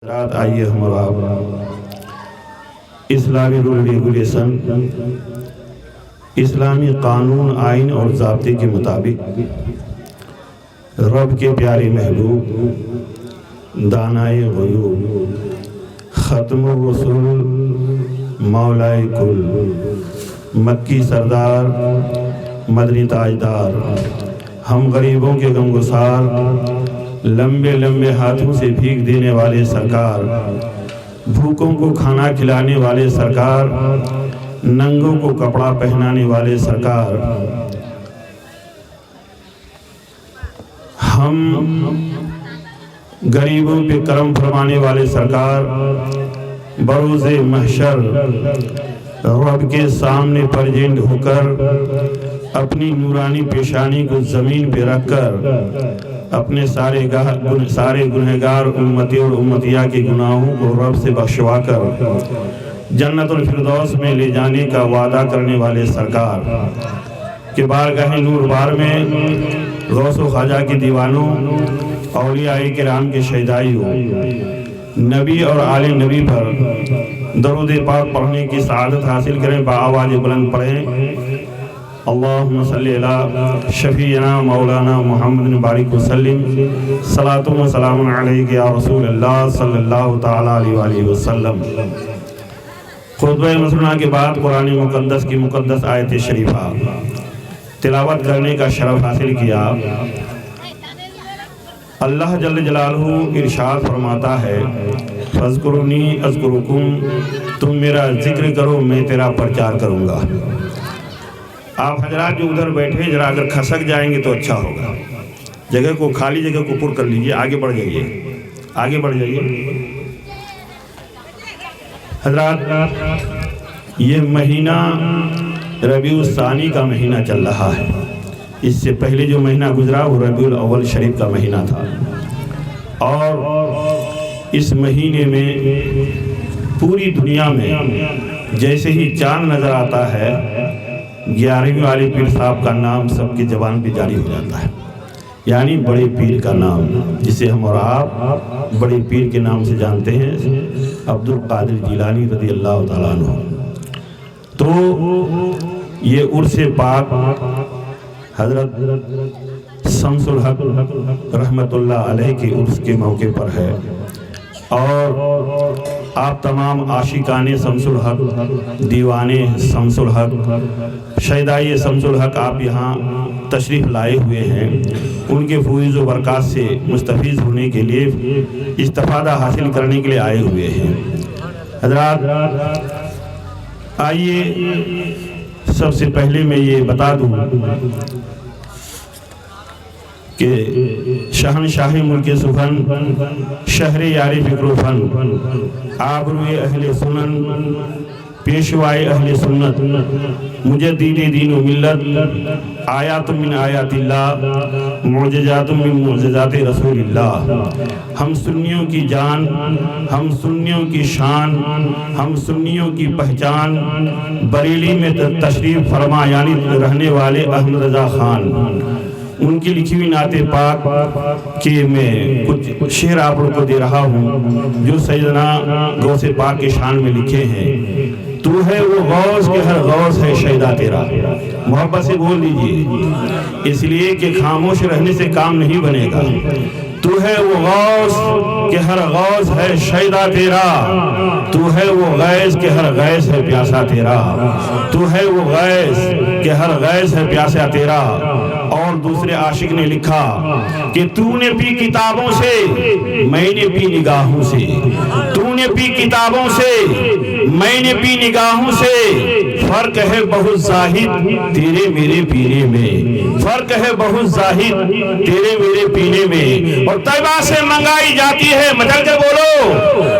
رات آئیے ہم اور آپ اسلامی رول ریگولیشن اسلامی قانون آئین اور ضابطے کے مطابق رب کے پیارے محبوب دانائے غیوب ختم الرسول مولائے کل مکی سردار مدنی تاجدار ہم غریبوں کے غمگسار لمبے لمبے ہاتھوں سے بھیگ دینے والے سرکار بھوکوں کو کھانا کھلانے والے سرکار ننگوں کو کپڑا پہنانے والے سرکار ہم غریبوں پہ کرم فرمانے والے سرکار بروز محشر رب کے سامنے پرجنڈ ہو کر اپنی نورانی پیشانی کو زمین پہ رکھ کر اپنے سارے گنہگار امتی اور امتیہ کے گناہوں کو رب سے بخشوا کر جنت الفردوس میں لے جانے کا وعدہ کرنے والے سرکار کہ نور بار میں غوث و خواجہ کے دیوانوں اولیاء کرام کے شہدائیوں نبی اور آل نبی پر درود پاک پڑھنے کی سعادت حاصل کریں، بآواز بلند پڑھیں اللہم صلی علی شفیعنا مولانا محمد بارک وسلم صلاۃ و سلام علیک یا رسول اللہ صلی اللہ تعالیٰ علیہ وآلہ وسلم۔ خطبہ مسنونہ کے بعد قرآن مقدس کی مقدس آیت شریفہ تلاوت کرنے کا شرف حاصل کیا۔ اللہ جل جلالہ ارشاد فرماتا ہے فاذکرونی اذکرکم، تم میرا ذکر کرو میں تیرا پرچار کروں گا۔ آپ حضرات جو ادھر بیٹھے ذرا اگر کھسک جائیں گے تو اچھا ہوگا، جگہ کو خالی جگہ کو پر کر لیجئے، آگے بڑھ جائیے آگے بڑھ جائیے۔ حضرات یہ مہینہ ربیع الثانی کا مہینہ چل رہا ہے، اس سے پہلے جو مہینہ گزرا وہ ربیع الاول شریف کا مہینہ تھا، اور اس مہینے میں پوری دنیا میں جیسے ہی چاند نظر آتا ہے 11ویں والے پیر صاحب کا نام سب کی زبان پہ جاری ہو جاتا ہے، یعنی بڑے پیر کا نام جسے ہم اور آپ بڑے پیر کے نام سے جانتے ہیں، عبد القادر جیلانی رضی اللہ تعالیٰ عنہ۔ تو یہ عرس پاک حضرت شمس الحق رحمت اللہ علیہ کے عرس کے موقع پر ہے، اور آپ تمام عاشقان شمس الحق، دیوانے شمس الحق، شہدائے شمس الحق آپ یہاں تشریف لائے ہوئے ہیں، ان کے فیض و برکات سے مستفیض ہونے کے لیے استفادہ حاصل کرنے کے لیے آئے ہوئے ہیں۔ حضرات آئیے سب سے پہلے میں یہ بتا دوں کہ شہنشاہ ملک سخن، شہر یار فکر و فن، آبروئے اہل سنن، پیشوائے اہل سنت، مجدد دین و ملت، آیات من آیات اللہ، معجزات من معجزات رسول اللہ۔ ہم سنیوں کی جان، ہم سنیوں کی شان، ہم سنیوں کی پہچان، بریلی میں تشریف فرما یعنی رہنے والے احمد رضا خان، ان کی لکھی ہوئی نعت پاک کہ میں کچھ شعر آپ لوگ کو دے رہا ہوں جو سیدنا غوث پاک کے شان میں لکھے ہیں۔ تو ہے وہ غوث کہ ہر غوث ہے شیدا تیرا، محبت سے بول دیجئے، اس لیے کہ خاموش رہنے سے کام نہیں بنے گا۔ تو ہے وہ غوث کہ ہر غوث ہے شیدا تیرا، تو ہے وہ غیث کہ ہر غیث ہے پیاسا تیرا، تو ہے وہ غیث کہ ہر غیث ہے پیاسا تیرا۔ اور دوسرے عاشق نے لکھا کہ تو نے پی کتابوں سے میں نے پی نگاہوں سے، تو نے پی کتابوں سے میں نے پی نگاہوں سے، فرق ہے بہت زاہد تیرے میرے پینے میں، فرق ہے بہت زاہد تیرے میرے پینے میں۔ اور طیبہ سے منگائی جاتی ہے، مچل کے بولو،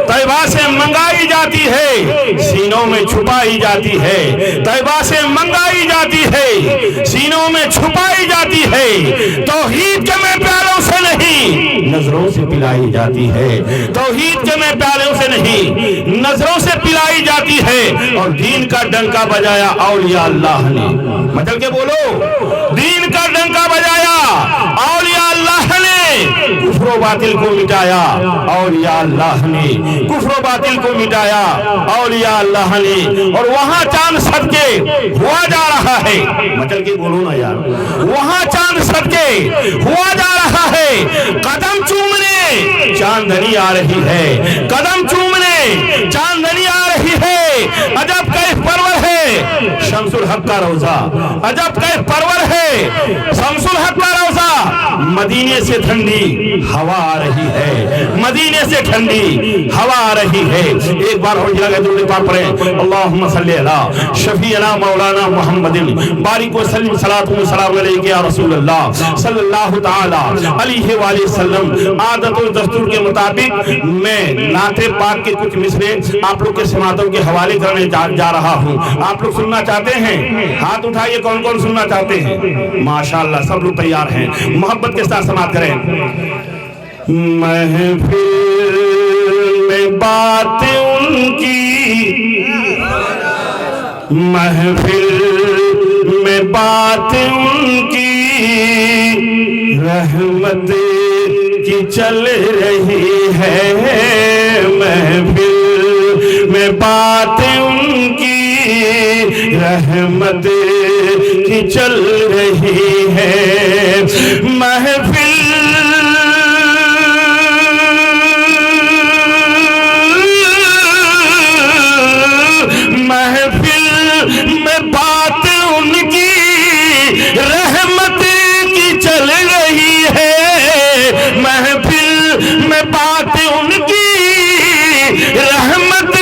طیبہ سے منگائی جاتی ہے سینوں میں چھپائی جاتی ہے، طیبہ سے منگائی جاتی ہے سینوں میں چھپائی جاتی ہے، توحید کے میں پیالوں سے نہیں نظروں سے پلائی جاتی ہے، توحید کے میں پیالوں سے نہیں نظروں سے پلائی جاتی ہے۔ اور دین کا ڈنکا بجایا اولیاء اللہ نے، مچل کے بولو، دین کا ڈنکا بجایا اولیاء اللہ نے، کفر و باطل کو مٹایا اولیاء اللہ نے، کفر و باطل کو مٹایا اولیاء اللہ نے، اور وہاں چاند صدقے ہوا جا رہا ہے، مچل کے بولو نا یار، وہاں چاند صدقے ہوا جا رہا ہے، قدم چومنے چاندنی آ رہی ہے، قدم چومنے چاندنی آ رہی ہے، عجب کیف پرور ہے شمس الحق کا روزہ، عجب کیف پرور ہے شمس الحق کا روزہ، مدینے سے ٹھنڈی ہوا آ رہی ہے، مدینے سے ٹھنڈی ہوا آ رہی ہے۔ ایک بار اور جگہ درود پاک پڑھیں، اللہم صلی علی شفیعنا مولانا محمد بارک وسلم صلاۃ و سلام علیک یا رسول اللہ صلی اللہ تعالی علیہ وآلہ وسلم۔ عادت و دستور کے مطابق میں نعت پاک کے کچھ مصرے آپ لوگ کے سماعتوں کے حوالے کرنے جا رہا ہوں۔ آپ لوگ سننا چاہتے ہیں؟ ہاتھ اٹھائیے، کون کون سننا چاہتے ہیں؟ ماشاءاللہ سب لوگ تیار ہیں، محبت کے ساتھ سماعت کریں۔ محفل میں بات ان کی، محفل میں بات ان کی رحمت کی چل رہی ہے، محفل میں بات ان کی رحمت کی چل رہی ہے، محفل میں بات ان کی رحمت کی چل رہی ہے، محفل میں بات ان کی رحمت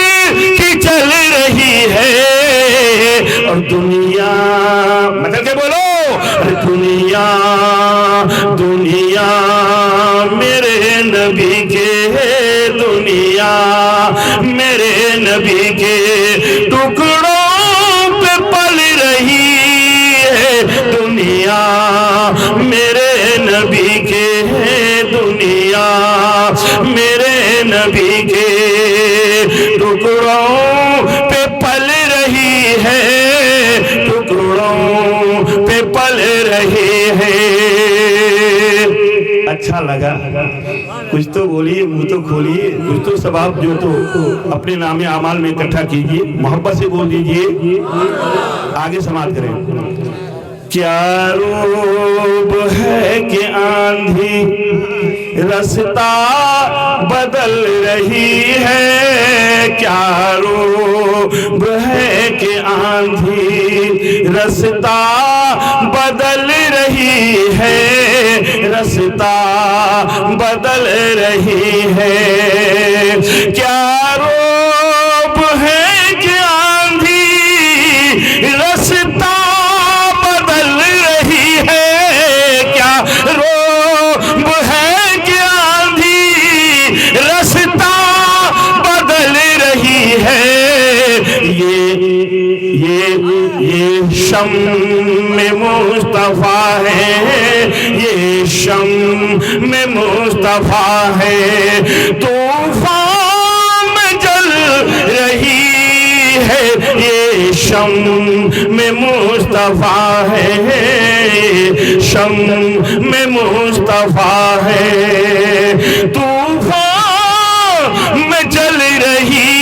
کی چل رہی ہے، اور دنیا مطلب کہ بولو، دنیا دنیا میرے نبی کے، دنیا میرے نبی کے ٹکڑوں پہ پل رہی ہے، دنیا میرے نبی کے، دنیا میرے نبی کے ٹکڑوں پہ پل رہی ہے، ٹکڑوں پہ پل رہی ہے۔ اچھا لگا؟ کچھ تو بولیے، منہ تو کھولیے، کچھ تو ثواب جو تو اپنے نام اعمال میں اکٹھا کیجئے، محبت سے بول دیجئے، آگے سماعت کریں۔ کیا روب ہے کہ آندھی رستہ بدل رہی ہے، کیا روب ہے کہ آندھی رستہ بدل رہی ہے، رستہ بدل رہی ہے، کیا روب ہے کہ آندھی رستہ بدل رہی ہے، کیا روب ہے کہ آندھی رستہ بدل رہی ہے، یہ شم مصطفیٰ ہے، یہ شم مصطفیٰ ہے، طوفان میں جل رہی ہے، یہ شم مصطفیٰ ہے، شم مصطفیٰ ہے، طوفان میں جل رہی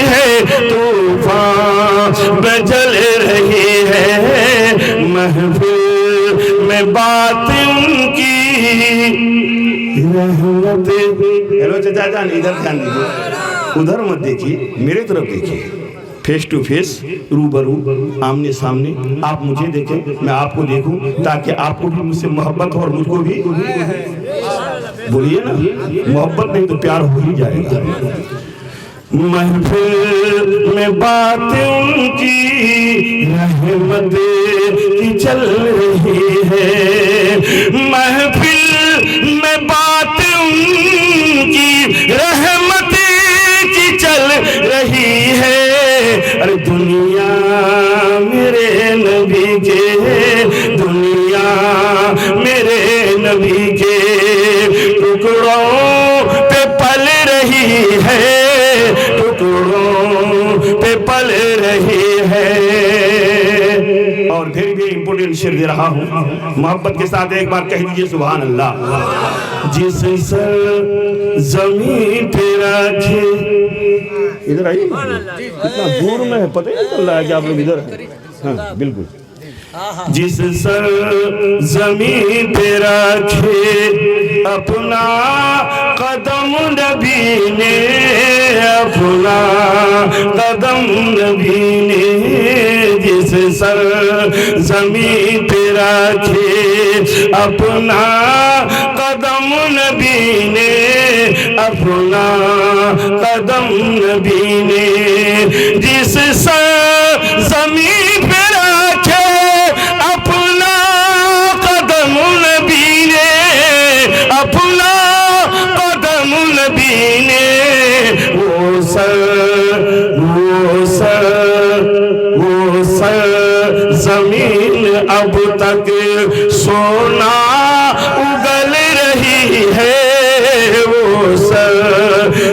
ہے، طوفان میں جل رہی ہے، محفل میں بات ان کی رحمت۔ ہیلو چچا جان، ادھر دھیان دیجیے، ادھر مت دیکھیے، میرے طرف دیکھیے، فیس ٹو فیس، روبرو، آمنے سامنے، آپ مجھے دیکھیں، میں آپ کو دیکھوں، تاکہ آپ کو بھی مجھ سے محبت ہو اور مجھ کو بھی، بولیے نا، محبت نہیں تو پیار ہو ہی جائے گا۔ محفل میں بات ان کی رحمت کی چل رہی ہے، محفل میں بات ان کی رحمت کی چل رہی ہے، ارے دنیا میرے نبی کے، دنیا میرے نبی کے ٹکڑوں پہ پل رہی ہے، ٹکڑوں پہ پل رہی ہے۔ اور پھر بھی امپورٹنٹ ایڈیٹوریل شعر دے رہا ہوں، محبت کے ساتھ ایک بار کہہ دیجئے سبحان اللہ۔ جس سر زمین پہ رکھے، ادھر آئیے، کتنا دور میں ہے پتہ ہی نہیں چل رہا ہے کہ آپ لوگ ادھر ہیں۔ ہاں بالکل۔ جس سر زمین پہ رکھے اپنا قدم نبی نے، اپنا قدم نبی نے، جس سر زمین پہ رکھے اپنا قدم نبی نے، اپنا قدم نبی نے، جس سر زمین پہ رکھے اپنا قدم نبی نے، اپنا قدم نبی نے، وہ سر زمین اب تک سونا اگل رہی ہے، وہ سر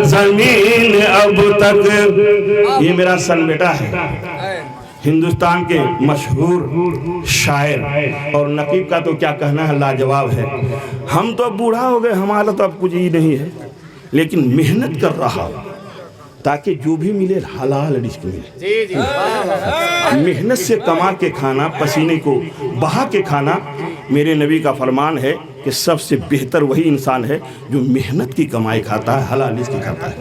زمین اب تک۔ یہ میرا سن بیٹا ہے، ہندوستان کے مشہور شاعر اور نقیب کا تو کیا کہنا ہے، لاجواب ہے۔ ہم تو بوڑھا ہو گئے، ہمارا تو اب کچھ ہی نہیں ہے، لیکن محنت کر رہا تاکہ جو بھی ملے حلال رزق ملے۔ محنت سے کما کے کھانا، پسینے کو بہا کے کھانا، میرے نبی کا فرمان ہے کہ سب سے بہتر وہی انسان ہے جو محنت کی کمائی کھاتا ہے، حلال رزق کھاتا ہے۔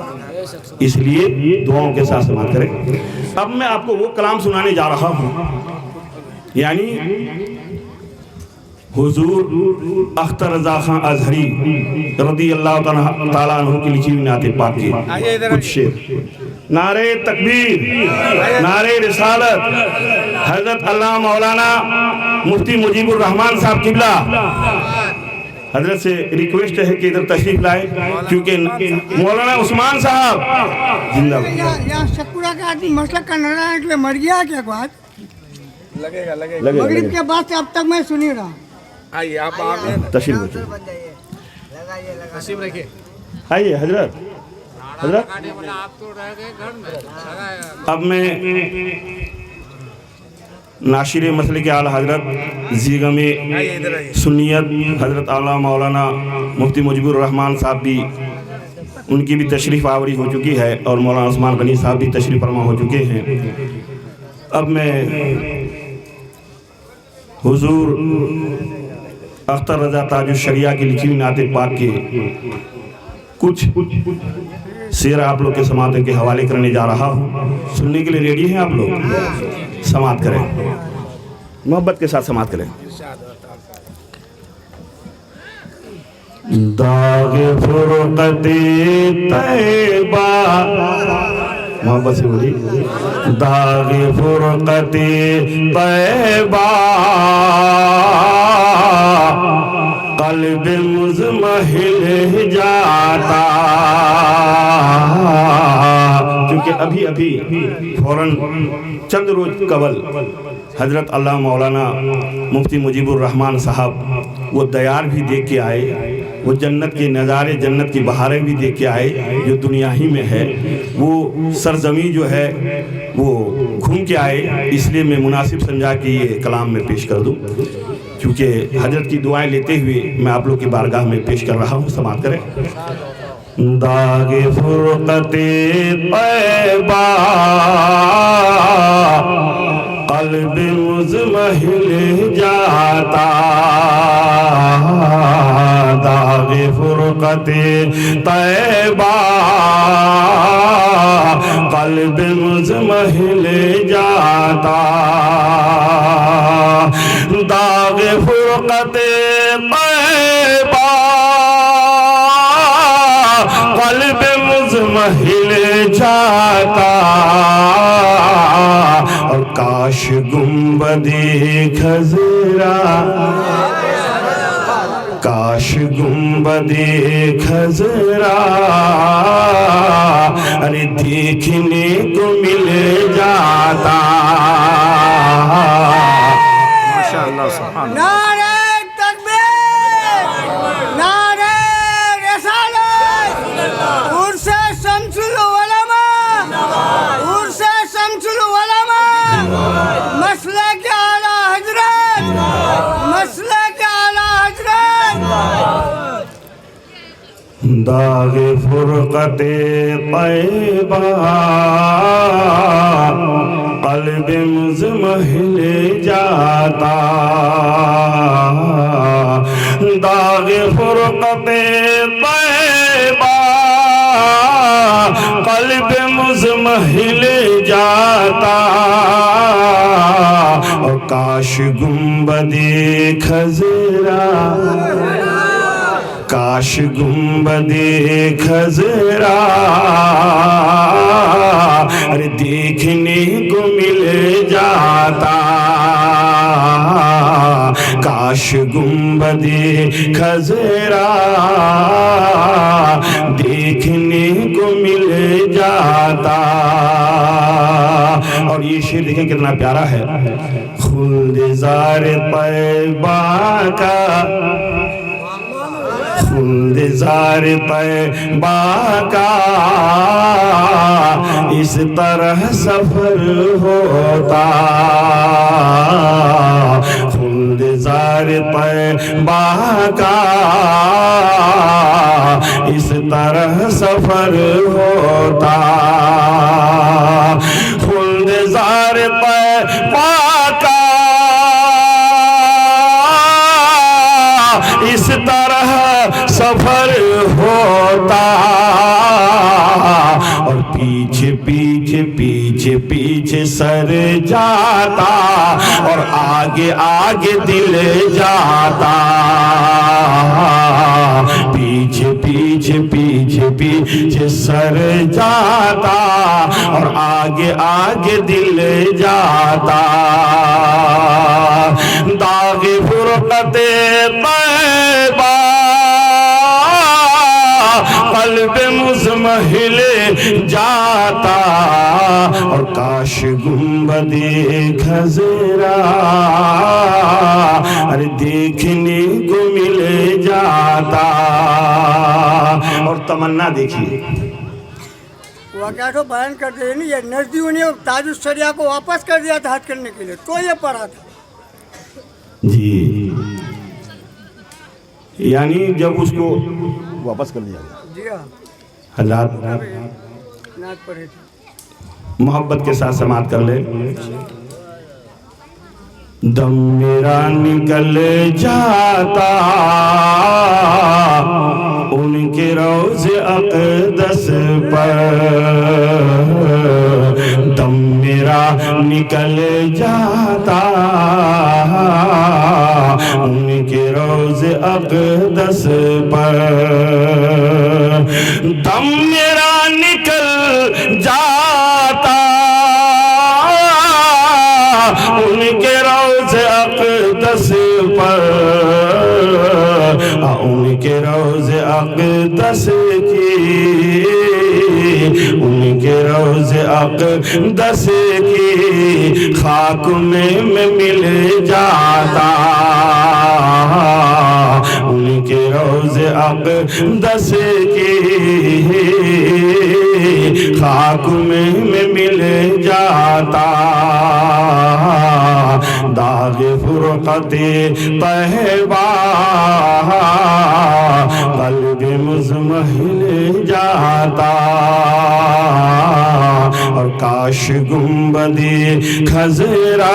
اس لیے دعاؤں کے ساتھ سماعت کریں۔ اب میں آپ کو وہ کلام سنانے جا رہا ہوں، یعنی حضور اختر رضا خان ازہری رضی اللہ تعالیٰ عنہ کی لکھی ہوئی نعت پاک کی کچھ شعر۔ نعرہ تکبیر، نعرہ رسالت، حضرت علامہ مولانا مفتی مجیب الرحمان صاحب قبلہ حضرت سے ریکویسٹ ہے کہ ادھر تشریف لائے، کیونکہ مولانا عثمان صاحب زندہ باد۔ یہاں شکورہ کا آدمی مسئلہ کرنا رہا ہے کہ مر گیا کیا بات لگے مغرب کے بعد سے اب تک میں سنی رہا۔ آئیے آپ آئیے، تشریف رکھیے، آئیے حضرت۔ اب میں ناشر مسلک اعلیٰ حضرت زیغم سنیت حضرت اعلیٰ مولانا مفتی مجیب الرحمان صاحب بھی، ان کی بھی تشریف آوری ہو چکی ہے، اور مولانا عثمان غنی صاحب بھی تشریف فرما ہو چکے ہیں۔ اب میں حضور اختر رضا تاج الشریعہ کی لکھی ہوئی نعت پاک کے کچھ شعر آپ لوگ کے سماعت کے حوالے کرنے جا رہا ہوں۔ سننے کے لیے ریڈی ہیں آپ لوگ؟ سماعت کریں، محبت کے ساتھ سماعت کریں۔ داغ فرقت طیبہ، محبت سے بولی، داغ فرقت طیبہ قلب مزمحل جاتا، کیونکہ ابھی فوراً چند روز قبل حضرت علامہ مولانا مفتی مجیب الرحمان صاحب وہ دیار بھی دیکھ کے آئے، وہ جنت کے نظارے، جنت کی بہاریں بھی دیکھ کے آئے جو دنیا ہی میں ہے، وہ سرزمین جو ہے وہ گھوم کے آئے۔ اس لیے میں مناسب سمجھا کہ یہ کلام میں پیش کر دوں، کیونکہ حضرت کی دعائیں لیتے ہوئے میں آپ لوگ کی بارگاہ میں پیش کر رہا ہوں۔ سماعت کریں۔ داغ فرقت طیبہ قلب مزمحل جاتا، داغ فرقت طیبہ قلب مزمحل جاتا، داغ فرقت طیبہ قلب مزمحل جاتا، اور کاش گنبد خضرا، کاش گنبد خضرا ارے دیکھنے کو مل جاتا۔ ماشاءاللہ سبحان اللہ۔ نعرہ تکبیر، نعرہ رسالت، عرس شمس العلماء، عرس شمس العلماء، مسلک اعلیٰ حضرت داغ فرقت طیبہ قلب مزمحل جاتا داغ فرقت طیبہ قلب مزمحل جاتا اور کاش گنبد خضرا کاش گنبد خضرا ارے دیکھنے کو مل جاتا کاش گنبد خضرا دیکھنے کو مل جاتا اور یہ شعر دیکھیں کتنا پیارا ہے خلد زار طیبہ کا خلد زار طیبہ کا اس طرح سفر ہوتا خلد زار طیبہ کا اس طرح سفر ہوتا خلد زار طیبہ کا اس طرح سفر ہوتا اور پیچھے پیچھے پیچھے پیچھے سر جاتا اور آگے آگے دل جاتا پیچھے پیچھے پیچھے پیچھے سر جاتا اور آگے آگے دل جاتا داغ فرقت طیبہ قلب مزمحل جاتا اور کاش گنبد خضرا ارے دیکھنے کو مل جاتا اور تمنا دیکھیے واقعہ تو بیان کر دیا نہیں یہ نزدیوں نے تاج الشریعہ کو واپس کر دیا تھا حج کرنے کے لیے تو یہ پڑھا تھا جی یعنی جب اس کو واپس کر دیا گیا جی ہاں حضرات نعت پڑھے تھے محبت کے ساتھ سماعت کر لے دم میرا نکل جاتا ان کے روز اقدس پر دم میرا نکل جاتا ان کے روز اقدس پر دم میرا نکل جاتا ان کے روز اقدس پر ان کے روز اقدس کی ان کے روز اقدس کی خاک میں مل جاتا ان کے روز اقدس کی خاک میں مل جاتا داغ فرقت طیبہ قلب مزمحل جاتا اور کاش گنبد خضرا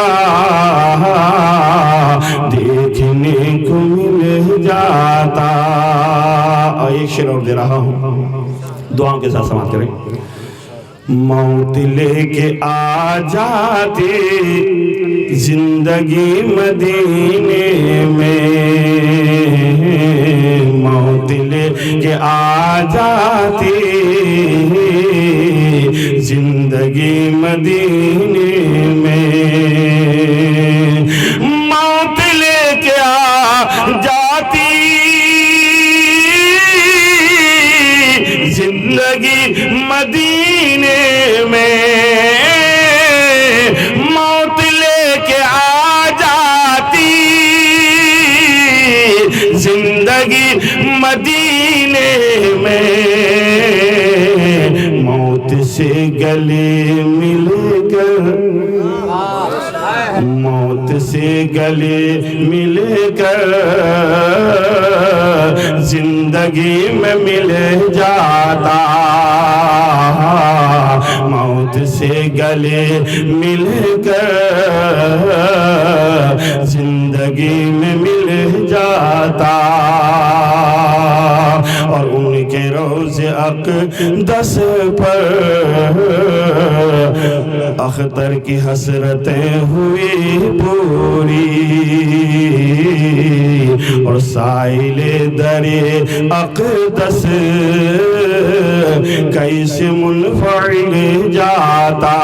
دیکھنے کو مل جاتا اور ایک شعر اور دے رہا ہوں دعاؤں کے ساتھ سماعت کریں موت لے کے آ جاتی زندگی مدینے میں موت لے کے آ جاتی زندگی مدینے میں موت لے کے آ جاتی زندگی مدینے میں موت لے کے آ جاتی زندگی مدینے میں موت سے گلے مل کر موت سے گلے مل کر زندگی میں مل جاتا موت سے گلے مل کر زندگی میں مل جاتا اور ان کے روز اقدس پر اختر کی حسرتیں ہوئی پوری اور سائل در اقدس کیسے منفعل جاتا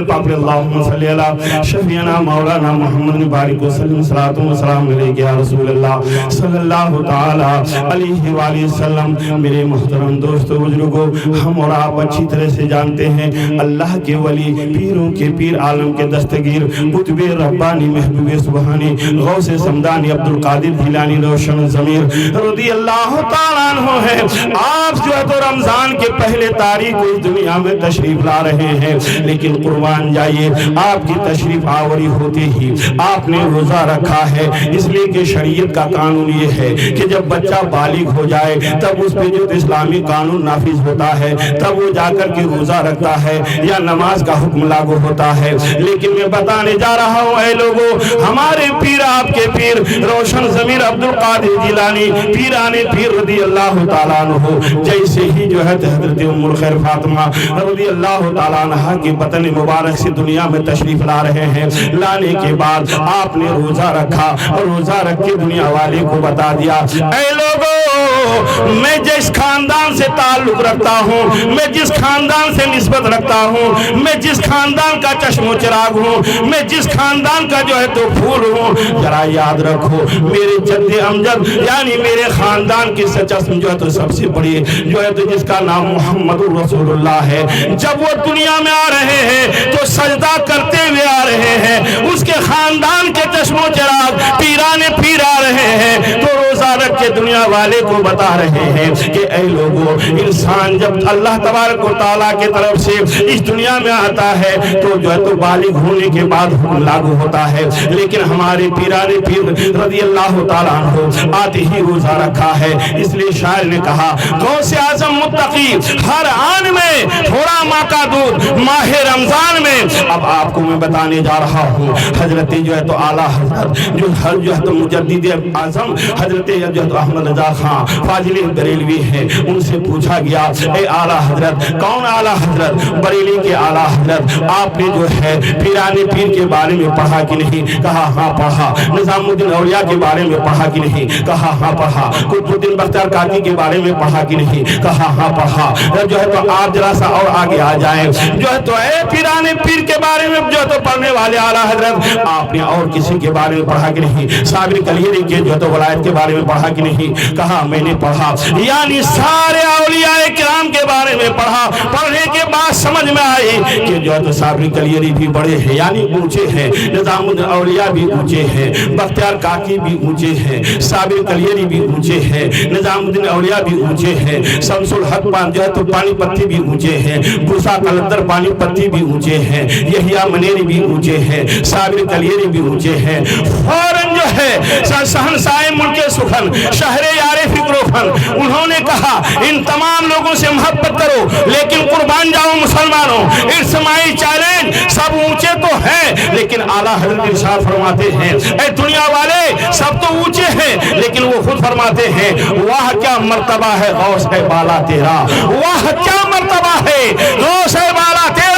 پاک اللہم صلی اللہ شفیعنا مولانا محمد بارک وسلم صلاۃ و سلام علیک یا رسول اللہ صلی اللہ تعالی علیہ وآلہ وسلم۔ میرے محترم دوستو بزرگو، ہم اور آپ اچھی طرح سے جانتے ہیں اللہ کے ولی، پیروں کے پیر، عالم کے دستگیر، قطب ربانی، محبوب سبحانی، غوث سمدانی، عبدالقادر جیلانی روشن ضمیر رضی اللہ تعالیٰ عنہ ہے۔ آپ جو ہے تو رمضان کے پہلے تاریخ کو اس دنیا میں تشریف لا رہے ہیں، لیکن قربان جائیے آپ کی تشریف آوری ہوتے ہی آپ نے روزہ رکھا ہے، اس لیے کہ شریعت کا قانون یہ ہے کہ جب بچہ بالغ ہو جائے تب اس پہ جو اسلامی قانون نافذ ہوتا ہے تب وہ جا کر کے روزہ رکھتا ہے یا نماز کا حکم لاگو ہوتا ہے۔ لیکن میں بتانے جا رہا ہوں اے لوگوں، ہمارے پیر، آپ کے پیر روشن ضمیر عبدالقادر جیلانی پیران پیر رضی اللہ تعالیٰ عنہ جیسے ہی جو ہے حضرت ام الخیر فاطمہ رضی اللہ تعالیٰ عنہ کے بطن مبارک سے دنیا میں تشریف لا رہے ہیں، لانے کے بعد آپ نے روزہ رکھا اور روزہ رکھ کے دنیا والے کو بتا دیا اے لوگوں، میں جس خاندان سے تعلق رکھتا ہوں، میں جس خاندان سے نسبت رکھتا ہوں، میں جس خاندان کا چشم و چراغ ہوں، میں جس خاندان کا جو ہے تو پھول ہوں، ذرا یاد رکھو میرے جد امجد یعنی میرے خاندان کی چشم جو ہے تو سب سے بڑی جو ہے تو جس کا نام محمد رسول اللہ ہے، جب وہ دنیا میں آ رہے ہیں تو سجدہ کرتے ہوئے آ رہے ہیں، اس کے خاندان کے چشم و چراغ پیران پیر آ رہے ہیں تو روزہ رکھ کے دنیا والے کو بتا رہے ہیں کہ اے لوگوں، انسان جب اللہ تبارک و تعالیٰ کی طرف سے اس دنیا میں آتا ہے تو جو ہے تو بالغ ہونے کے بعد حکم لاگو ہوتا ہے، لیکن ہمارے پیران پیر رضی اللہ تعالیٰ عنہ آتے ہی روزہ رکھا ہے۔ اس لیے شاعر نے کہا غوث اعظم متقی ہر آن میں تھوڑا ماں کا دودھ ماہ رمضان میں۔ اب آپ کو میں بتانے جا رہا ہوں حضرت جو ہے تو اعلیٰ حضرت جو ہے تو مجدد اعظم حضرت جو ہے تو احمد رضا خان فاضل بریلوی ہیں، ان سے پوچھا گیا اے اعلیٰ حضرت، کون اعلیٰ حضرت؟ بریلی کے اعلیٰ حضرت، آپ نے جو ہے پیران پیر کے بارے میں پڑھا کہ نہیں؟ کہا ہاں پڑھا۔ نظام الدین اولیاء کے بارے میں پڑھا کہ نہیں؟ کہا ہاں پڑھا۔ قطب الدین بختیار کاکی کے بارے میں پڑھا کہ نہیں؟ کہا ہاں پڑھا۔ جو ہے تو آپ ذرا سا اور آگے آ جائیں، جو ہے تو اے پیران پیر کے بارے میں جو ہے تو پڑھنے والے اعلیٰ حضرت، آپ نے اور کسی کے بارے میں پڑھا کہ نہیں؟ صابر کلیری کے جو ہے تو ولایت کے بارے میں پڑھا کہ نہیں؟ کہا میں نے پڑھا۔ یعنی سارے اولیاء کرام کے بارے میں پڑھا، پڑھنے کے بعد سمجھ میں آئی کہ جو ہے تو صابر کلیری بھی بڑے ہیں، یعنی اونچے ہیں، نظام الدین اولیاء بھی اونچے ہیں، بختیار کاکی بھی اونچے ہیں، صابر کلیری بھی اونچے ہیں، نظام الدین اولیاء بھی اونچے ہیں، شمس الحق جو ہے تو پانی پتی بھی اونچے ہیں، بوسا قلندر پانی پتی بھی اونچے ہیں، یحییٰ منیری بھی اونچے ہیں، صابر کلیری بھی اونچے ہیں۔ فوراً جو ہے شہنشاہ ملک سخن شہر یار فکر و فن، انہوں نے کہا ان تمام لوگوں سے محبت کرو لیکن قربان جاؤ مسلمانوں، ارسمائی چیلنج سب اونچے تو ہیں لیکن اعلیٰ حضرت ارشاد فرماتے ہیں اے دنیا والے سب تو اونچے ہیں، لیکن وہ خود فرماتے ہیں واہ کیا مرتبہ ہے غوث ہے بالا تیرا، واہ کیا مرتبہ ہے غوث ہے بالا تیرا۔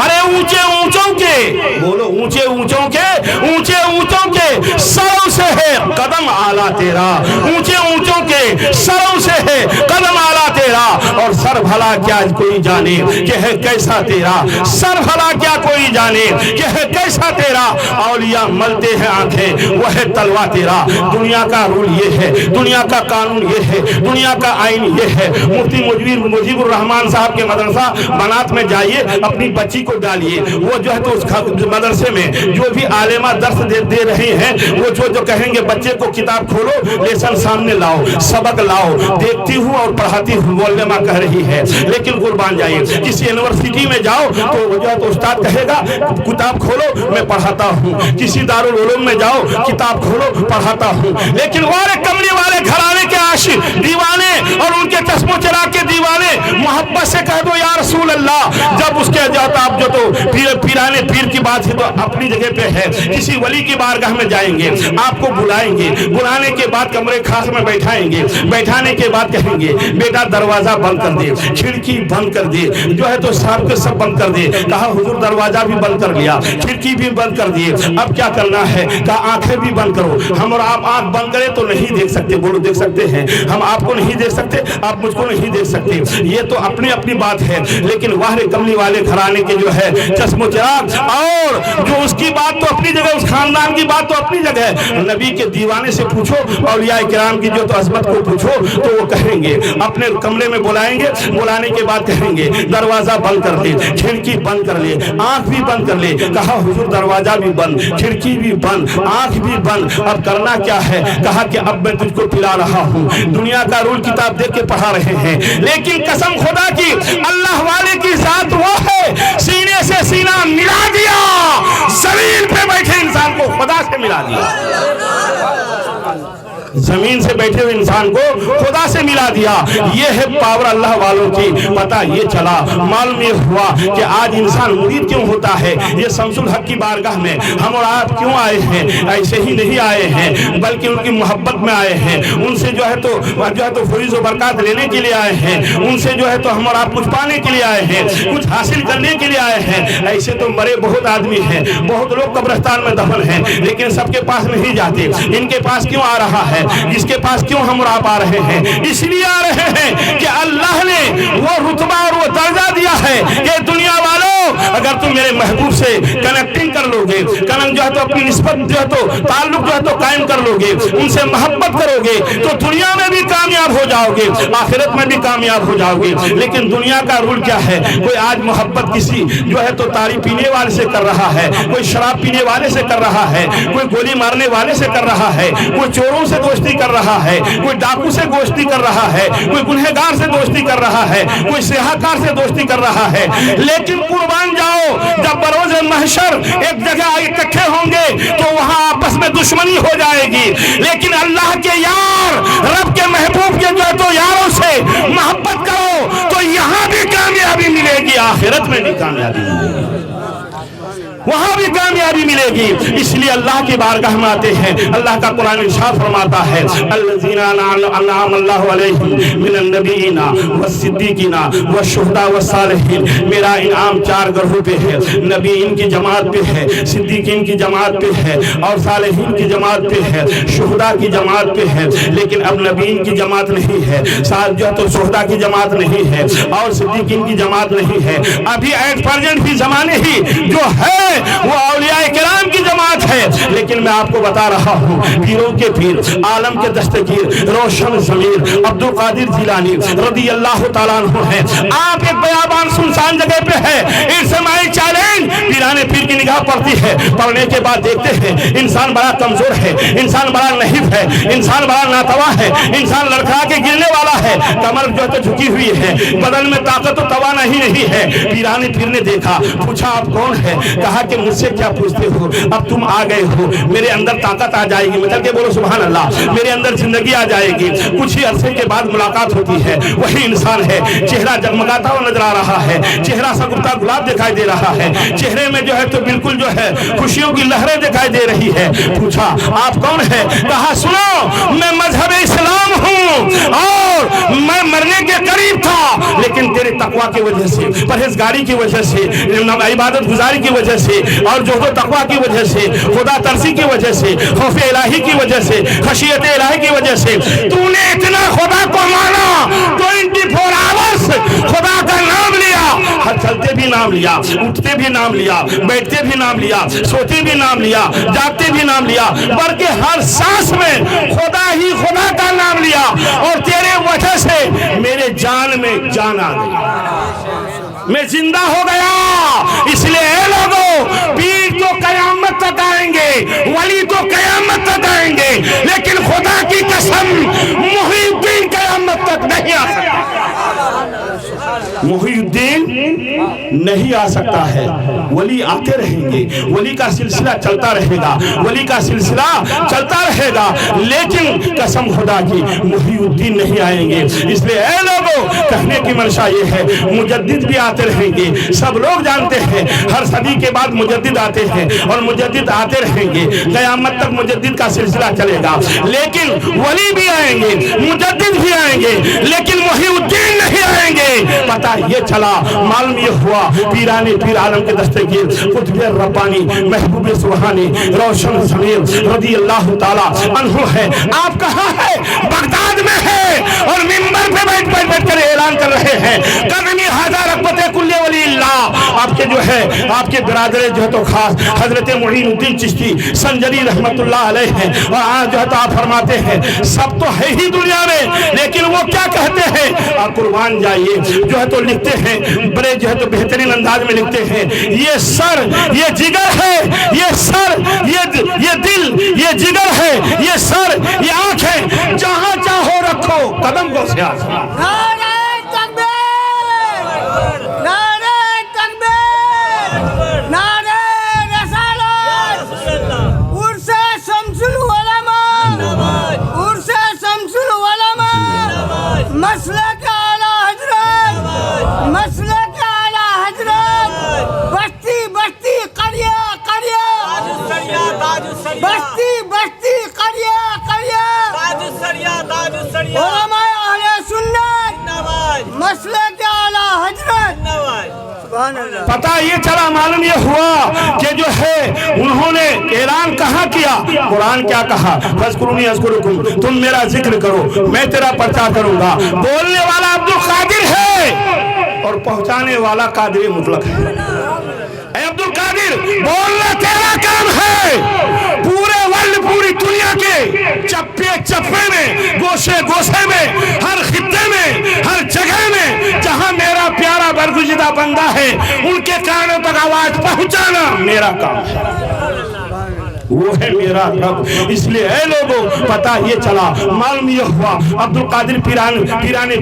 ارے اونچے اونچوں کے بولو، اونچے اونچوں کے سروں سے ہے قدم اعلیٰ تیرا، اونچے اونچوں کے سروں سے ہے قدم اعلیٰ تیرا، اور سر بھلا کیا کوئی جانے کہ ہے کیسا تیرا، سر بھلا کیا کوئی جانے کہ ہے کیسا تیرا۔ اولیاء ملتے ہیں آنکھیں وہ ہے تلوا تیرا۔ دنیا کا رول یہ ہے، دنیا کا قانون یہ ہے، دنیا کا آئین یہ ہے۔ مفتی مجیب الرحمان صاحب کے مدرسہ بنات میں جائیے، اپنی بچی کو ڈالیے، وہ جو ہے تو اس مدرسے میں جو بھی عالمہ درس دے رہے ہیں وہ جو کہیں گے بچے کو کتاب کھولو، لیسن سامنے لاؤ، سبق لاؤ، دیکھتی ہوں اور پڑھاتی ہوں، مولما کہہ رہ رہی ہے لیکن قربان جائیے کسی یونیورسٹی میں جاؤ تو جو ہے تو استاد کہے گا کتاب کھولو میں پڑھاتا ہوں، کسی دارالعلوم میں جاؤ کتاب کھولو پڑھاتا ہوں، لیکن اور کملی والے گھرانے کے عاشق دیوانے اور ان کے چشم و چراغ کے دیوانے محبت سے کہہ دو یا رسول اللہ، جب اس کے جاتا آپ جو تو پیرانے پیر کی بات ہے تو اپنی جگہ پہ ہے، کسی ولی کی بارگاہ میں جائیں گے آپ کو بلائیں گے، بلانے کے بعد کمرے خاص میں بیٹھائیں گے، بیٹھانے کے بعد کہیں گے بیٹا دروازہ بند کر دے، کھڑکی بند کر دے، جو ہے تو سب کے سب بند کر دے، کہا حضور دروازہ بھی بند کر لیا، کھڑکی بھی بند کر دیے، اب کیا کرنا ہے؟ کہا آنکھیں بھی بند کرو، ہم اور آپ آنکھ بند کریں تو نہیں دیکھ سکتے، بولو دیکھ سکتے ہیں، ہم آپ کو نہیں دیکھ سکتے، آپ مجھ کو نہیں دیکھ سکتے، یہ تو اپنی اپنی بات ہے، لیکن واہر کملی والے گھرانے کے جو ہے چشم و چراغ اور جو اس کی بات تو اپنی جگہ، اس خاندان کی بات تو اپنی جگہ ہے، نبی کے دیوانے سے پوچھو، اولیاء کرام کی جو تو عظمت کو پوچھو تو وہ کہیں گے، اپنے کمرے میں بلائیں گے، بلانے کے بعد کہیں گے دروازہ بند کر دے، کھڑکی بند کر لے، آنکھ بھی بند کر لے، کہا حضور دروازہ بھی بند، کھڑکی بھی بند، آنکھ بھی بند، اب کرنا کیا ہے؟ کہا کہ اب میں تجھ کو پلا رہا ہوں، دنیا کا رول کتاب دیکھ کے پڑھا رہے ہیں، لیکن قسم خدا کی اللہ والے کی ذات وہ ہے سینے سے سینہ ملا دیا، زمین پہ بیٹھے انسان کو خدا سے ملا دیا، زمین سے بیٹھے ہوئے انسان کو خدا سے ملا دیا، یہ ہے پاور اللہ والوں کی۔ پتہ یہ چلا، معلوم یہ ہوا کہ آج انسان مرید کیوں ہوتا ہے، یہ شمس الحق کی بارگاہ میں ہم اور آپ کیوں آئے ہیں؟ ایسے ہی نہیں آئے ہیں بلکہ ان کی محبت میں آئے ہیں، ان سے جو ہے تو فیض و برکات لینے کے لیے آئے ہیں، ان سے جو ہے تو ہم اور آپ کچھ پانے کے لیے آئے ہیں، کچھ حاصل کرنے کے لیے آئے ہیں۔ ایسے تو مرے بہت آدمی ہیں، بہت لوگ قبرستان میں دفن ہیں، لیکن سب کے پاس نہیں جاتے۔ ان کے پاس کیوں آ رہا ہے؟ جس کے پاس کیوں ہم اور آپ آ رہے ہیں؟ اس لیے آ رہے ہیں کہ اللہ نے وہ رتبہ اور وہ درجہ دیا ہے کہ دنیا والوں اگر تم میرے محبوب سے کنیکٹنگ کر لو گے، جو ہے تو اپنی نسبت جو ہے تو تعلق جو ہے تو قائم کر لو گے، ان سے محبت کرو گے تو دنیا میں بھی کامیاب ہو جاؤ گے، آخرت میں بھی کامیاب ہو جاؤ گے۔ لیکن دنیا کا رول کیا ہے؟ کوئی آج محبت کسی جو ہے تو تاڑی پینے والے سے کر رہا ہے، کوئی شراب پینے والے سے کر رہا ہے، کوئی گولی مارنے والے سے کر رہا ہے، کوئی چوروں سے دوستی کر رہا ہے، کوئی ڈاکو سے دوستی کر رہا ہے، کوئی گنہگار سے دوستی کر رہا ہے، کوئی سیاہکار سے دوستی کر رہا ہے۔ لیکن قربان جاؤ، جب بروز محشر ایک جگہ اکٹھے ہوں گے تو وہاں آپس میں دشمنی ہو جائے گی، لیکن اللہ کے یار، رب کے محبوب کے جو تو یاروں سے محبت کرو تو یہاں بھی کامیابی ملے گی، آخرت میں بھی کامیابی ملے گی، وہاں بھی کامیابی ملے گی۔ اس لیے اللہ کی بارگاہ میں آتے ہیں، اللہ کا قرآن ارشاد فرماتا ہے الذین انعم اللہ علیہم من النبیین والصدیقین والشہداء والصالحین، میرا انعام چار گروہوں پہ ہے، نبیین کی جماعت پہ ہے، صدیقین کی جماعت پہ ہے، اور صالحین کی جماعت پہ ہے، شہداء کی جماعت پہ ہے، لیکن اب نبیین کی جماعت نہیں ہے، ساتھ جو ہے تو شہداء کی جماعت نہیں ہے، اور صدیقین کی جماعت نہیں ہے، ابھی ایٹ پرزنٹ بھی زمانے ہی جو ہے وہ اولیاء کرام کی جماعت ہے۔ لیکن میں آپ کو بتا رہا ہوں، پیروں کے پیر، عالم کے دستگیر، روشن ضمیر عبد القادر جیلانی رضی اللہ تعالیٰ عنہ ہیں۔ آپ ایک بیابان سنسان جگہ پہ ہے، اٹس مائی چیلنج، پیرانے پیر کی نگاہ پڑتی ہے، پڑھنے کے بعد دیکھتے ہیں انسان بڑا کمزور ہے، انسان بڑا نحیف ہے، انسان بڑا ناتوا ہے، انسان لڑکھڑا کے گرنے والا ہے، کمر جو ہے تو جھکی ہوئی ہے، بدن میں طاقت و توانائی نہیں ہے۔ پیرانے پیر نے دیکھا، پوچھا آپ کون ہے؟ کہا کہ مجھ سے کیا پوچھتے ہو، اب تم آ گئے ہو، میرے اندر طاقت آ جائے گی، مچل کے بولو سبحان اللہ، میرے اندر زندگی آ جائے گی۔ کچھ ہی عرصے کے بعد ملاقات ہوتی ہے، وہی انسان ہے، چہرہ جگمگاتا ہوا نظر آ رہا ہے، چہرہ سگتا گلاب دکھائی دے رہا ہے، چہرے میں جو ہے تو بالکل جو ہے خوشیوں کی لہریں دکھائی دے رہی ہے۔ پوچھا آپ کون ہے؟ کہا سنو، میں مذہب اسلام ہوں اور میں مرنے کے قریب تھا، لیکن تیرے تقویٰ کی وجہ سے، پرہیزگاری کی وجہ سے، عبادت گزاری کی وجہ سے، اور جو تقویٰ کی وجہ سے، خدا ترسی کی وجہ سے، خوف الہی کی وجہ سے، خشیت الہی کی وجہ سے، تو نے اتنا خدا کو مانا، 24 آورس خدا کا نام لیا، ہر چلتے بھی نام لیا، اٹھتے بھی نام لیا، بیٹھتے بھی نام لیا، سوتے بھی نام لیا، جاگتے بھی نام لیا، بلکہ ہر سانس میں خدا ہی خدا کا نام لیا، اور تیرے وجہ سے میرے جان میں جان آ گئی، میں زندہ ہو گیا۔ اس لیے اے لوگوں، پیر تو قیامت تک آئیں گے، ولی تو قیامت تک آئیں گے، لیکن خدا کی قسم محی الدین قیامت قیامت تک نہیں آ سکتا، محی الدین نہیں آ سکتا ہے۔ ولی آتے رہیں گے، ولی کا سلسلہ چلتا رہے گا، ولی کا سلسلہ چلتا رہے گا، لیکن قسم خدا کی محی الدین نہیں آئیں گے۔ اس لئے اے لوگوں، کہنے کی منشا یہ ہے مجدد بھی آتے رہیں گے۔ سب لوگ جانتے ہیں ہر صدی کے بعد مجدد آتے ہیں اور مجدد آتے رہیں گے، قیامت تک مجدد کا سلسلہ چلے گا، لیکن ولی بھی آئیں گے، مجدد بھی آئیں گے، لیکن محی الدین نہیں آئیں گے۔ پتہ یہ چلا، معلوم یہ ہوا پیران پیر عالم کے دستگیر قطب ربانی محبوب سبحانی روشن ضمیر رضی اللہ تعالیٰ عنہ ہے۔ آپ کہاں ہے؟ بغداد میں ہے، اور منبر پہ بیٹھ کر اعلان کر رہے ہیں قدمی ہزار رغبت کل ولی اللہ۔ آپ کے جو ہے آپ کے برادر جو ہے تو خاص حضرت معین الدین چشتی سنجری رحمت اللہ علیہ ہیں، اور آج جو ہے تو آپ فرماتے ہیں سب تو ہے ہی دنیا میں، لیکن وہ کیا کہتے ہیں؟ آپ قربان جائیے، جو ہے تو لکھتے ہیں بڑے جو ہے تو بہترین انداز میں لکھتے ہیں، یہ سر یہ جگر ہے، یہ سر یہ دل یہ جگر ہے، یہ سر یہ آنکھیں، جہاں چاہو رکھو قدم کو سیاست۔ نعرہ تکبیر، نعرہ تکبیر، نعرہ رسالت، عرس شمس العلماء، عرس شمس العلماء، مسلک اعلی حضرت، مسلک اعلی حضرت، بستی بستی قریہ قریہ، بستی بستی قریہ قریہ، علماء اہل سنت، مسلک اعلی حضرت، سبحان اللہ۔ پتہ یہ چلا، معلوم یہ ہوا کہ جو ہے انہوں نے اعلان کہاں کیا؟ قرآن کیا کہا؟ فَاذْكُرُونِي أَذْكُرُكُمْ، تم میرا ذکر کرو میں تیرا پرچہ کروں گا۔ بولنے والا عبدالقادر ہے اور پہنچانے والا قادر مطلق ہے۔ اے عبدالقادر، بولنا تیرا کام ہے، پورے ورلڈ پوری دنیا کے چپے چپے میں، گوشے گوشے میں، ہر خطے میں، ہر جگہ میں جہاں میرا پیارا برگزیدہ بندہ ہے ان کے کانوں تک آواز پہنچانا میرا کام ہے، وہ ہے میرا رب۔ اس لئے اے لوگوں پتہ یہ چلا، معلوم یہ ہوا عبدالقادر پیران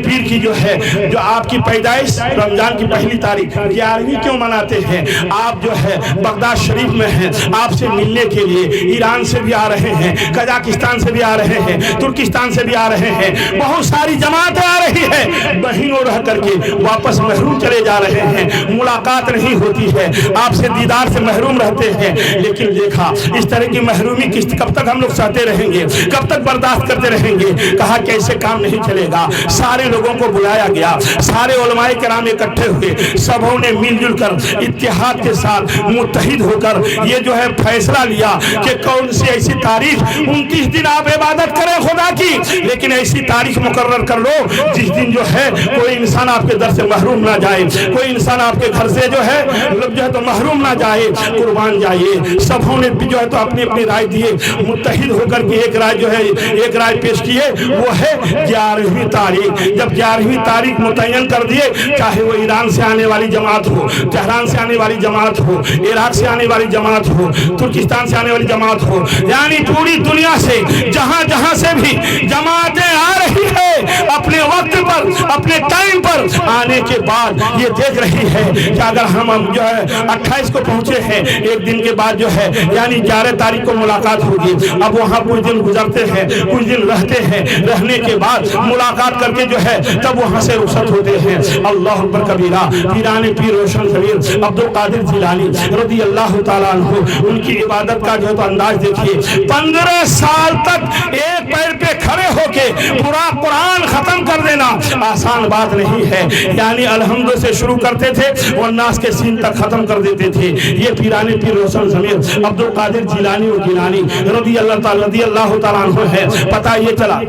پیر کی جو ہے جو آپ کی پیدائش رمضان کی پہلی تاریخ 11ویں کیوں مناتے ہیں؟ آپ جو ہے بغداد شریف میں ہیں، آپ سے ملنے کے لیے ایران سے بھی آ رہے ہیں، قزاقستان سے بھی آ رہے ہیں، ترکستان سے بھی آ رہے ہیں، بہت ساری جماعتیں آ رہی ہیں، بہنوں رہ کر کے واپس محروم چلے جا رہے ہیں، ملاقات نہیں ہوتی ہے، آپ سے دیدار سے محروم رہتے ہیں۔ لیکن دیکھا اس طرح کی محرومی کب تک ہم لوگ سہتے رہیں گے، کب تک برداشت کرتے رہیں گے؟ کہا کہ ایسے کام نہیں چلے گا۔ سارے لوگوں کو بلایا گیا، سارے علماء کرام اکٹھے ہوئے، سبوں نے مل جل کر اتحاد کے ساتھ متحد ہو کر یہ جو ہے فیصلہ لیا کہ کون سی ایسی تاریخ 29 دن آپ عبادت کریں خدا کی، لیکن ایسی تاریخ مقرر کر لو جس دن جو ہے کوئی انسان آپ کے در سے محروم نہ جائے، کوئی انسان آپ کے گھر سے جو ہے تو محروم نہ جائے۔ قربان جائیے، سبوں نے جو ہے تو اپنی رائے دیے، متحد ہو کر کے ایک رائے پیش کیے، وہ ہے 11ویں تاریخ۔ جب 11ویں تاریخ متعین کر دیے، چاہے وہ ایران سے آنے والی جماعت ہو، تہران سے آنے والی جماعت ہو، عراق سے آنے والی جماعت ہو، ترکستان سے آنے والی جماعت ہو، یعنی پوری دنیا سے جہاں سے بھی جماعتیں آ رہی ہے، اپنے وقت پر اپنے ٹائم پر آنے کے بعد یہ دیکھ رہی ہے کہ اگر ہم جو ہے 28 کو پہنچے ہیں، ایک دن کے بعد جو ہے یعنی 11 تاریخ کو ملاقات ہوگی۔ اب وہاں کچھ دن گزرتے ہیں، کچھ دن رہتے ہیں، رہنے کے بعد ملاقات کر کے جو ہے تب وہاں سے رخصت ہوتے ہیں۔ اللہ اکبر کبیرہ، پیران پیر روشن ضمیر عبدالقادر جیلانی رضی اللہ تعالیٰ عنہ، ان کی عبادت کا جو ہے تو انداز دیکھیے۔ 15 سال تک ایک پیر پہ کھڑے ہو کے پورا قرآن ختم کر دینا آسان بات نہیں ہے، یعنی الحمد سے شروع کرتے تھے اور ناس کے سین تک ختم کر دیتے تھے۔ یہ پیران پیر روشن ضمیر عبدالقادر جیلانی و گیلانی رضی اللہ تعالیٰ عنہ ہے۔ پتہ یہ چلا،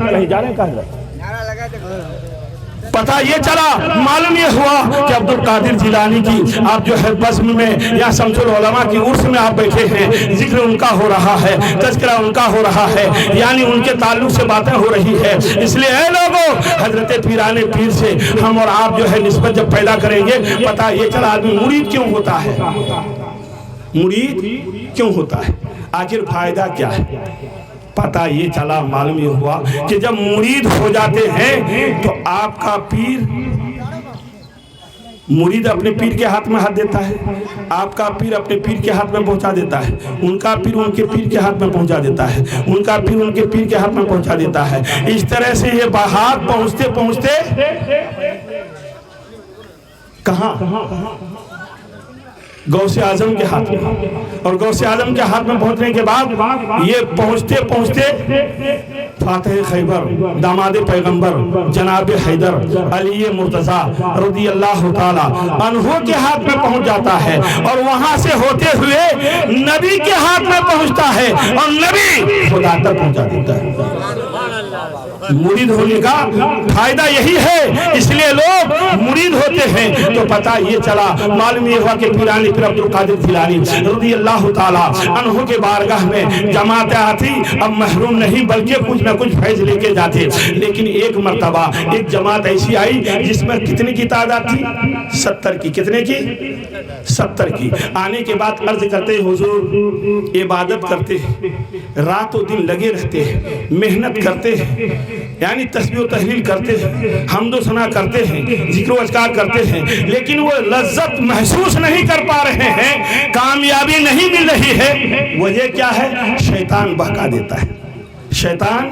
پتہ یہ چلا، معلوم یہ ہوا کہ عبدالقادر جیلانی کی آپ جو ہے بزم میں یا شمس العلماء کی عرس میں آپ بیٹھے ہیں، ذکر ان کا ہو رہا ہے، تذکرہ ان کا ہو رہا ہے، یعنی ان کے تعلق سے باتیں ہو رہی ہے۔ اس لیے اے لوگوں، حضرت پیران پیر سے ہم اور آپ جو ہے نسبت جب پیدا کریں گے، پتہ یہ چلا آدمی مرید کیوں ہوتا ہے، مرید کیوں ہوتا ہے، آخر فائدہ کیا ہے؟ پتہ یہ چلا، معلوم یہ ہوا کہ جب مرید ہو جاتے ہیں تو آپ کا پیر، مرید اپنے پیر کے ہاتھ میں ہاتھ دیتا ہے، آپ کا پیر اپنے پیر کے ہاتھ میں پہنچا دیتا ہے، ان کا پیر ان کے پیر کے ہاتھ میں پہنچا دیتا ہے، ان کا پیر ان کے پیر کے ہاتھ میں پہنچا دیتا ہے۔ اس طرح سے یہ ہاتھ پہنچتے پہنچتے کہاں؟ غوث اعظم کے ہاتھ میں، اور غوث اعظم کے ہاتھ میں پہنچنے کے بعد یہ پہنچتے پہنچتے فاتح خیبر، داماد پیغمبر جناب حیدر علی مرتضیٰ رضی اللہ تعالی عنہ کے ہاتھ میں پہنچ جاتا ہے، اور وہاں سے ہوتے ہوئے نبی کے ہاتھ میں پہنچتا ہے، اور نبی خدا تک پہنچا دیتا ہے۔ مرید ہونے کا فائدہ یہی ہے، اس لیے لوگ مرید ہوتے ہیں تو پتہ یہ چلا، معلوم یہ ہوا کہ پیرانی پیر عبد القادر جیلانی رضی اللہ تعالی عنہ کے بارگاہ میں جماعت آتی، اب محروم نہیں بلکہ کچھ نہ کچھ فیض لے کے جاتے۔ لیکن ایک مرتبہ ایک جماعت ایسی آئی جس میں کتنے کی تعداد تھی؟ 70 کی۔ کتنے کی؟ 70 کی۔ آنے کے بعد عرض کرتے حضور عبادت کرتے ہیں، رات و دن لگے رہتے ہیں، محنت کرتے ہیں، یعنی تسبیح و تحلیل کرتے ہیں، حمد و ثنا کرتے ہیں، ذکر و اذکار کرتے ہیں، لیکن وہ لذت محسوس نہیں کر پا رہے ہیں، کامیابی نہیں مل رہی ہے۔ وجہ کیا ہے؟ شیطان بہکا دیتا ہے، شیطان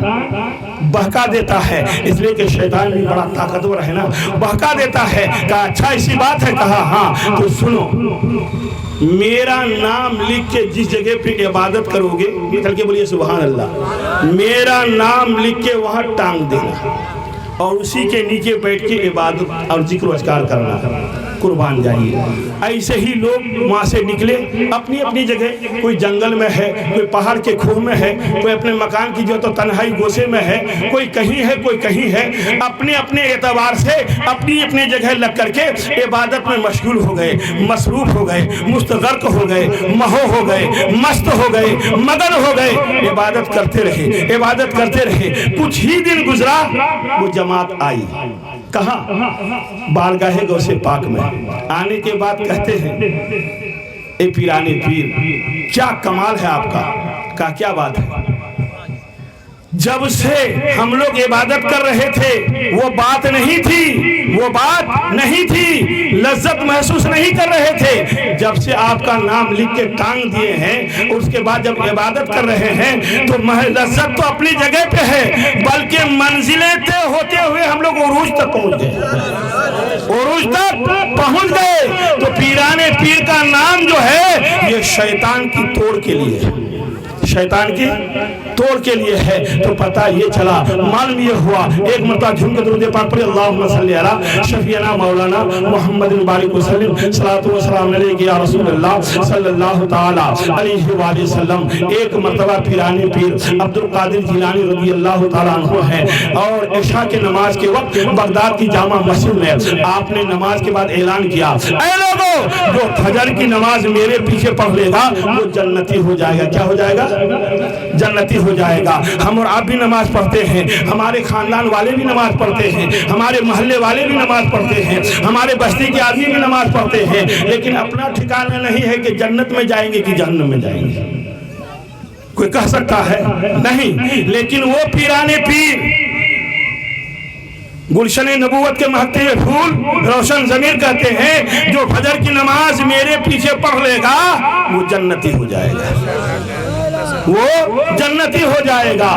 بہکا دیتا ہے، اس لیے کہ شیطان بھی بڑا طاقتور ہے نا، بہکا دیتا ہے۔ کہا اچھا ایسی بات ہے؟ کہا ہاں، تو سنو، میرا نام لکھ کے جس جگہ پہ عبادت کرو گے، نکل کے بولیے سبحان اللہ، میرا نام لکھ کے وہاں ٹانگ دینا، اور اسی کے نیچے بیٹھ کے عبادت اور ذکر و اذکار کرنا، قربان جائیے۔ ایسے ہی لوگ وہاں سے نکلے اپنی اپنی جگہ، کوئی جنگل میں ہے، کوئی پہاڑ کے کھوہ میں ہے، کوئی اپنے مکان کی جو تو تنہائی گوسے میں ہے، کوئی کہیں ہے کوئی کہیں ہے، اپنے اپنے اعتبار سے اپنی اپنی جگہ لگ کر کے عبادت میں مشغول ہو گئے، مصروف ہو گئے، مستغرق ہو گئے، مہو ہو گئے، مست ہو گئے، مگن ہو گئے، عبادت کرتے رہے، عبادت کرتے رہے۔ کچھ ہی دن گزرا، وہ جماعت آئی، کہاں؟ بارگاہ غوث پاک میں۔ آنے کے بعد کہتے ہیں اے پیرانے پیر، کیا کمال ہے آپ کا؟ کہا کیا بات ہے؟ جب سے ہم لوگ عبادت کر رہے تھے وہ بات نہیں تھی، وہ بات نہیں تھی، لذت محسوس نہیں کر رہے تھے۔ جب سے آپ کا نام لکھ کے ٹانگ دیے ہیں، اس کے بعد جب عبادت کر رہے ہیں تو لذت تو اپنی جگہ پہ ہے، بلکہ منزلیں طے ہوتے ہوئے ہم لوگ عروج تک پہنچ گئے، عروج تک پہنچ گئے۔ تو پیرانے پیر کا نام جو ہے یہ شیطان کی توڑ کے لیے ہے، شیطان کی توڑ کے لیے ہے۔ تو پتہ یہ چلا، معلوم یہ ہوا، ایک مرتبہ جھوم کے درود پاک پڑھے، اللہم صلی علی شفیعنا مولانا محمد مبارک وسلم، صلاۃ و سلام علیک یا رسول اللہ صلی اللہ تعالی علیہ وآلہ وسلم۔ ایک مرتبہ پیرانے پیر عبد القادر جیلانی رضی اللہ تعالیٰ عنہ ہے، اور عشاء کے نماز کے وقت بغداد کی جامع مسجد میں آپ نے نماز کے بعد اعلان کیا، اے لوگو جو فجر کی نماز میرے پیچھے پڑھ لے گا وہ جنتی ہو جائے گا۔ کیا ہو جائے گا؟ جنتی ہو جائے گا۔ ہم اور آپ بھی نماز پڑھتے ہیں، ہمارے خاندان والے بھی نماز پڑھتے ہیں، ہمارے محلے والے بھی نماز پڑھتے ہیں، ہمارے بستی کے آدمی بھی نماز پڑھتے ہیں، لیکن اپنا ٹھکانہ نہیں ہے کہ جنت میں جائیں گے کہ جہنم میں جائیں گے۔ کوئی کہہ سکتا ہے؟ نہیں۔ لیکن وہ پیرانے پیر گلشن نبوت کے مہکتے ہوئے پھول روشن ضمیر کہتے ہیں، جو فجر کی نماز میرے پیچھے پڑھ لے گا وہ جنتی ہو جائے گا، وہ جنتی ہو جائے گا۔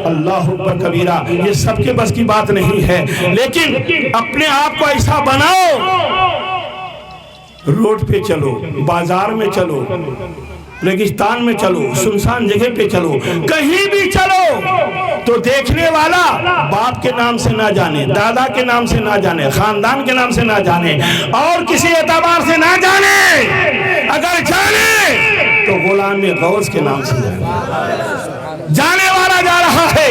اللہ اکبر کبیرہ، یہ سب کے بس کی بات نہیں ہے، لیکن اپنے آپ کو ایسا بناؤ، روڈ پہ چلو، بازار میں چلو، ریگستان میں چلو، سنسان جگہ پہ چلو، کہیں بھی چلو تو دیکھنے والا باپ کے نام سے نہ جانے، دادا کے نام سے نہ جانے، خاندان کے نام سے نہ جانے، اور کسی اعتبار سے نہ جانے، اگر جانے تو غلام غوث کے نام سے جانے۔ جانے والا جا رہا ہے،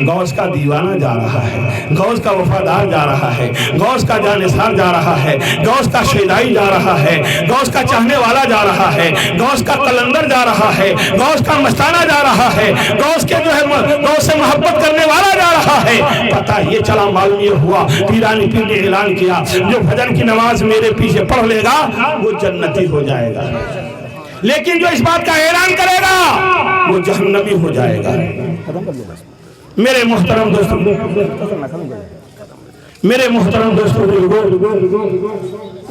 غوث کا دیوانہ جا رہا ہے، غوث کا وفادار جا رہا ہے، غوث کا جانثار جا رہا ہے، غوث کا شیدائی جا رہا ہے، غوث کا چاہنے والا جا رہا ہے، غوث کا قلندر جا رہا ہے، غوث کا مستانہ جا رہا ہے، غوث کے جو ہے غوث سے محبت کرنے والا جا رہا ہے۔ پتہ یہ چلا، معلوم یہ ہوا، پیرانے پیر نے اعلان کیا، جو فجر کی نماز میرے پیچھے پڑھ لے گا وہ جنتی ہو جائے گا، لیکن جو اس بات کا اعلان کرے گا وہ جہنمی ہو جائے گا۔ میرے محترم دوستوں،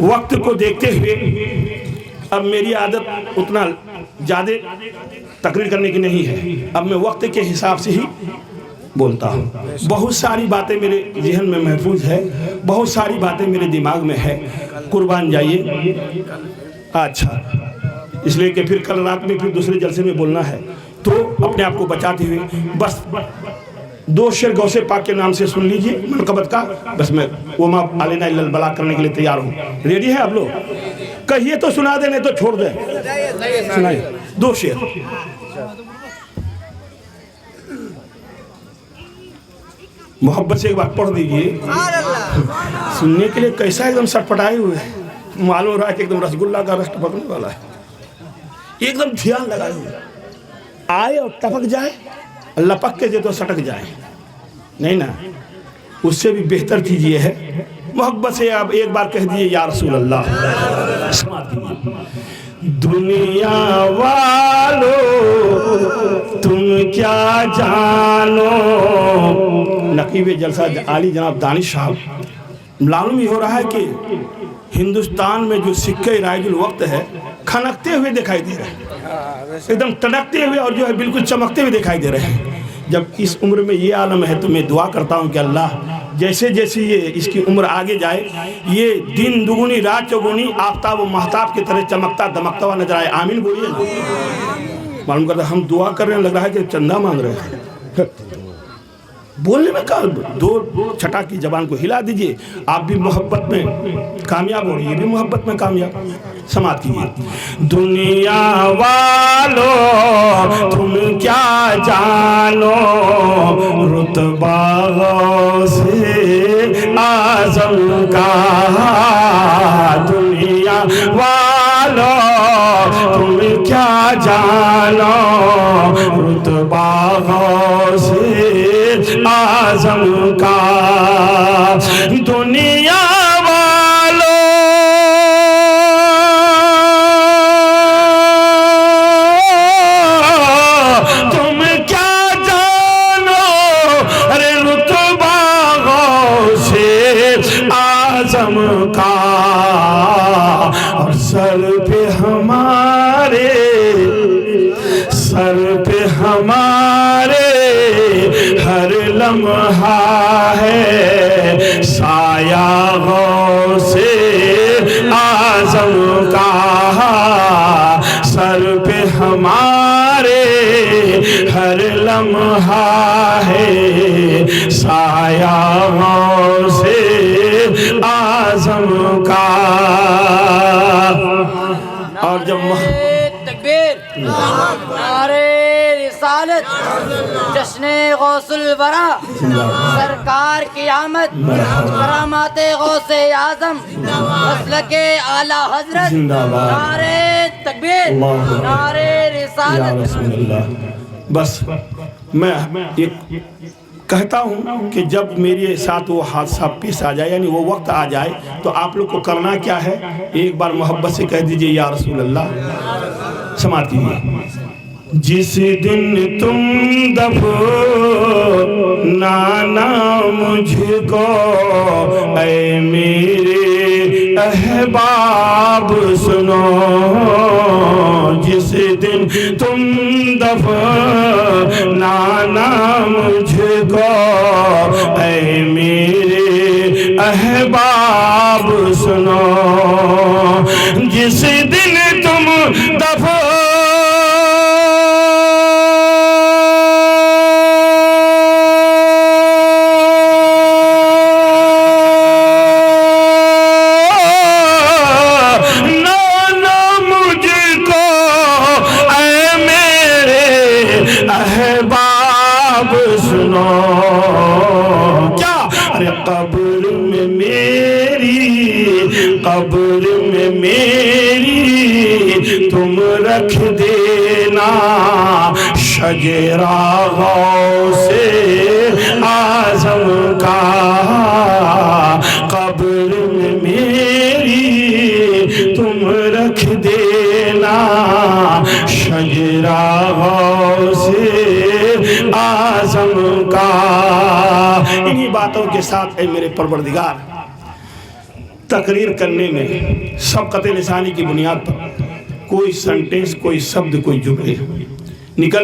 وقت کو دیکھتے ہوئے اب میری عادت اتنا زیادہ تقریر کرنے کی نہیں ہے، اب میں وقت کے حساب سے ہی بولتا ہوں۔ بہت ساری باتیں میرے ذہن میں محفوظ ہے، بہت ساری باتیں میرے دماغ میں ہے، قربان جائیے۔ اچھا، اس لیے کہ پھر کل رات میں پھر دوسرے جلسے میں بولنا ہے، تو اپنے آپ کو بچاتے ہوئے بس 2 شعر غوث پاک کے نام سے سن لیجئے منقبت کا، بس میں وما علینا الا البلاغ کرنے کے لیے تیار ہوں۔ ریڈی ہے آپ لوگ؟ کہیے تو سنا دیں، نہیں تو چھوڑ دیں۔ سنائیے 2 شعر۔ محبت سے ایک بات پڑھ دیجئے، سننے کے لیے کیسا ایک دم سٹ پٹائے ہوئے، معلوم رہا ہے کہ ایک دم رسگلہ کا رس ٹپکنے والا ہے، ایک دم دھیان لگائے ہوئے، آئے اور ٹپک جائے، لپک کے تو سٹک جائے، نہیں نا، اس سے بھی بہتر چیز یہ ہے محبت سے آپ ایک بار کہہ دیئے یا رسول اللہ، سماعت کیجئے۔ دنیا والو تم کیا جانو، نقیب جلسہ عالی جناب دانش صاحب، معلوم ہی ہو رہا ہے کہ ہندوستان میں جو سکہ رائج الوقت ہے کھنکتے ہوئے دکھائی دے رہے ہیں، ایک دم ٹنکتے ہوئے اور جو ہے بالکل چمکتے ہوئے دکھائی دے رہے ہیں۔ جب اس عمر میں یہ عالم ہے تو میں دعا کرتا ہوں کہ اللہ جیسے جیسے یہ اس کی عمر آگے جائے، یہ دن دگنی رات چوگنی آفتاب و مہتاب کی طرح چمکتا دمکتا ہوا نظر آئے۔ آمین بولیے نا۔ معلوم کرتا ہم دعا کر رہے ہیں، لگ رہا ہے کہ چندہ مانگ رہے ہیں۔ بولنے میں کہا 2 چھٹا کی زبان کو ہلا دیجئے، آپ بھی محبت میں کامیاب ہو رہی ہے، یہ بھی محبت میں کامیاب۔ سماعت کیجئے۔ دنیا والو تم کیا جانو، رتبہ غوث اعظم کا، دنیا والو تم کیا جانو، رتبہ غوث اعظم کا، دنیا والو تم کیا جانو، ارے رتبہ غوث اعظم کا، اور سر پہ ہمارے ہر لمحہ ہے سایہ غوث اعظم کا، سر پہ ہمارے ہر لمحہ ہے سایہ غوث اعظم کا۔ اور جب تکبیر، نعرہ رسالت، جشن غوث الورا، سرکار کی آمد، کرامات غوث اعظم، مسلک اعلی حضرت، نعرہ تکبیر، نعرہ رسالت۔ بس میں ایک کہتا ہوں کہ جب میرے ساتھ وہ حادثہ پیش آ جائے، یعنی وہ وقت آ جائے، تو آپ لوگ کو کرنا کیا ہے، ایک بار محبت سے کہہ دیجئے یا رسول اللہ۔ سماعت کیجئے۔ جس دن تم دفنانا مجھ کو اے میرے احباب سنو، جس دن تم دفنانا مجھ کو اے میرے احباب سنو، جس دن تم قبر میں میری تم رکھ دینا شجرہ غوث اعظم کا، قبر میں میری تم رکھ دینا شجرہ غوث اعظم کا۔ انہی باتوں کے ساتھ اے میرے پروردگار تقریر کرنے میں سبقت لسانی کی بنیاد پر کوئی سنٹنس، کوئی شبد، کوئی جملے نکل